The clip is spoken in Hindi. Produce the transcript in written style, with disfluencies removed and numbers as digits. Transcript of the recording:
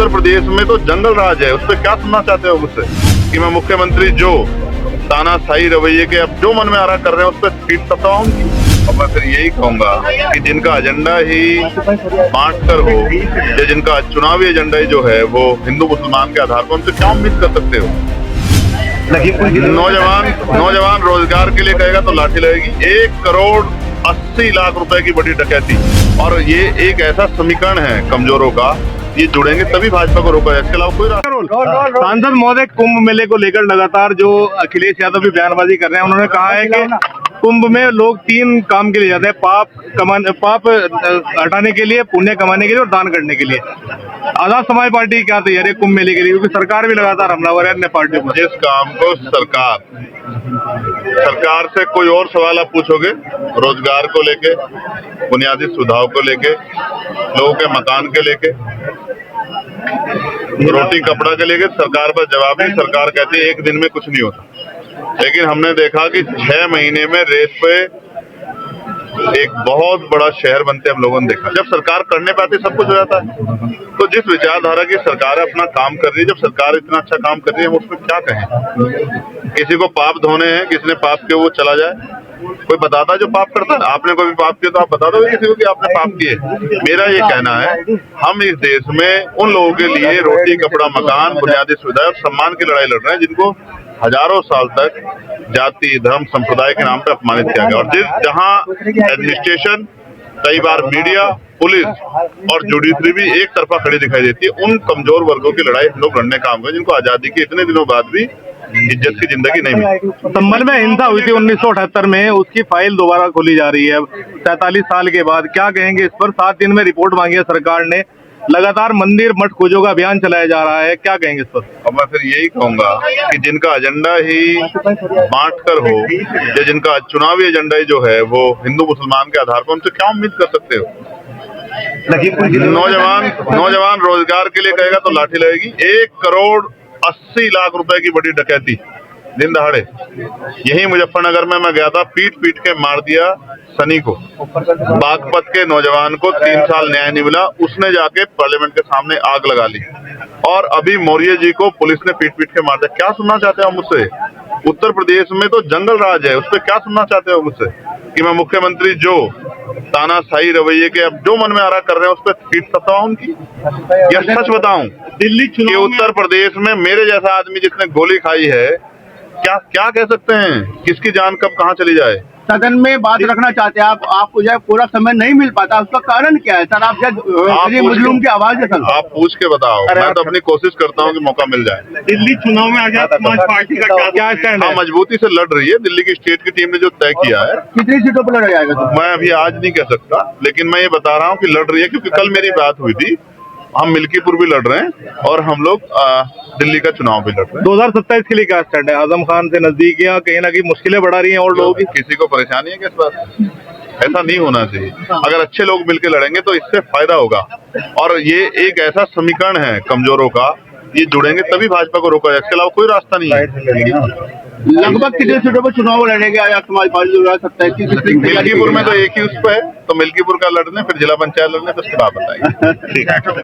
उत्तर प्रदेश में तो जंगल राज है, उस पर क्या सुनना चाहते हो मुझसे कि मैं मुख्यमंत्री जो तानाशाही रवैये के अब जो मन में आ रहा कर रहे हैं उस पर पीठ थपथपाऊं। और मैं फिर यही कहूंगा कि जिनका एजेंडा ही बांट कर हो या जिनका चुनावी एजेंडा ही जो है वो हिंदू मुसलमान के आधार पर, उनसे क्या उम्मीद कर सकते हो। नौजवान रोजगार के लिए कहेगा तो लाठी लगेगी। 1,80,00,000 रुपए की बड़ी डकैती, और ये एक ऐसा समीकरण है कमजोरों का, ये जुड़ेंगे तभी भाजपा को रोका है, इसके अलावा कोई रास्ता। सांसद महोदय, कुंभ मेले को लेकर लगातार जो अखिलेश यादव भी बयानबाजी कर रहे हैं, उन्होंने कहा है कि कुंभ में लोग 3 काम के लिए जाते हैं, पाप हटाने के लिए, पुण्य कमाने के लिए और दान करने के लिए। आजाद समाज पार्टी क्या तैयारी है कुंभ मेले के लिए, क्योंकि सरकार भी लगातार हमलावर है अन्य पार्टियों पर। जिस काम को सरकार से कोई और सवाल आप पूछोगे, रोजगार को लेके, बुनियादी सुविधाओं को लेके, लोगों के मकान के लेके, रोटी कपड़ा के लेके, सरकार पर जवाब है। सरकार कहती है 1 दिन में कुछ नहीं होता, लेकिन हमने देखा कि 6 महीने में रेत पे एक बहुत बड़ा शहर बनते हम लोगों ने देखा। जब सरकार करने पे आती सब कुछ हो जाता है। तो जिस विचारधारा की सरकार अपना काम कर रही है, जब सरकार इतना अच्छा काम कर रही है, हम उसमें क्या कहें। किसी को पाप धोने हैं, किसी ने पाप किया वो चला जाए, कोई बताता जो पाप करता है। आपने कोई भी पाप किया तो आप बता दो किसी को कि आपने पाप किए। मेरा ये कहना है, हम इस देश में उन लोगों के लिए रोटी कपड़ा मकान बुनियादी सुविधा और सम्मान की लड़ाई लड़ रहे हैं जिनको हजारों साल तक जाति धर्म संप्रदाय के नाम पर अपमानित किया गया। और जहां एडमिनिस्ट्रेशन, कई बार मीडिया, पुलिस और जुडिशरी भी एक तरफा खड़ी दिखाई देती है, उन कमजोर वर्गों की लड़ाई हम लोग लड़ने काम करें जिनको आजादी के इतने दिनों बाद भी इज्जत की जिंदगी नहीं मिली। संभल में हिंसा हुई थी 1978 में, उसकी फाइल दोबारा खोली जा रही है 47 साल के बाद। क्या कहेंगे इस पर? 7 दिन में रिपोर्ट मांगी है सरकार ने, लगातार मंदिर मठ खोजों का अभियान चलाया जा रहा है, क्या कहेंगे इस पर? और मैं फिर यही कहूंगा कि जिनका एजेंडा ही बांट कर हो या जिनका चुनावी एजेंडा ही जो है वो हिंदू मुसलमान के आधार पर, उनसे क्या उम्मीद कर सकते हो। नौजवान रोजगार के लिए कहेगा तो लाठी लगेगी। 1,80,00,000 रुपए की बड़ी डकैती दिन दहाड़े। यही मुजफ्फरनगर में मैं गया था, पीट के मार दिया सनी को। बागपत के नौजवान को 3 साल न्याय नहीं मिला, उसने जाके पार्लियामेंट के सामने आग लगा ली। और अभी मौर्य जी को पुलिस ने पीट के मार दिया। क्या सुनना चाहते हो मुझसे? उत्तर प्रदेश में तो जंगल राज है, उस पर क्या सुनना चाहते हो मुझसे कि मैं मुख्यमंत्री जो तानाशाही रवैये के अब जो मन में आ रहा कर रहे हैं उस पर पीठ थपथपाऊं उनकी, या सच बताऊं दिल्ली कि उत्तर प्रदेश में मेरे जैसा आदमी जिसने गोली खाई है, क्या कह सकते हैं किसकी जान कब कहाँ चली जाए। सदन में बात रखना चाहते हैं आपको जो है पूरा समय नहीं मिल पाता, उसका कारण क्या है सर? आप मजलूम की आवाज है सर, आप पूछ के बताओ। मैं तो अपनी कोशिश करता हूँ कि मौका मिल जाए। दिल्ली चुनाव में आजाद समाज पार्टी का क्या स्टैंड है? मजबूती से लड़ रही है। दिल्ली की स्टेट की टीम ने जो तय किया है। कितनी सीटों पर लड़ा जाएगा? मैं अभी आज नहीं कह सकता, लेकिन मैं ये बता रहा हूँ कि लड़ रही है, क्योंकि कल मेरी बात हुई थी। हम मिल्कीपुर भी लड़ रहे हैं और हम लोग दिल्ली का चुनाव भी लड़ रहे हैं। 2027 के लिए क्या स्टैंड है? आजम खान से नजदीकियां कहीं ना कहीं मुश्किलें बढ़ा रही हैं और लोगों की। किसी को परेशानी है किस बात? ऐसा नहीं होना चाहिए। अगर अच्छे लोग मिलकर लड़ेंगे तो इससे फायदा होगा। और ये एक ऐसा समीकरण है कमजोरों का, ये जुड़ेंगे तभी भाजपा को रोका है, इसके अलावा कोई रास्ता नहीं है। लगभग कितने सीटों पर चुनाव लड़ेंगे आजाद समाज पार्टी? मिल्कीपुर में तो एक ही उस पर है, तो मिल्कीपुर का लड़ने, फिर जिला पंचायत लड़ने, तो उसके बाद बताएंगे। ठीक है।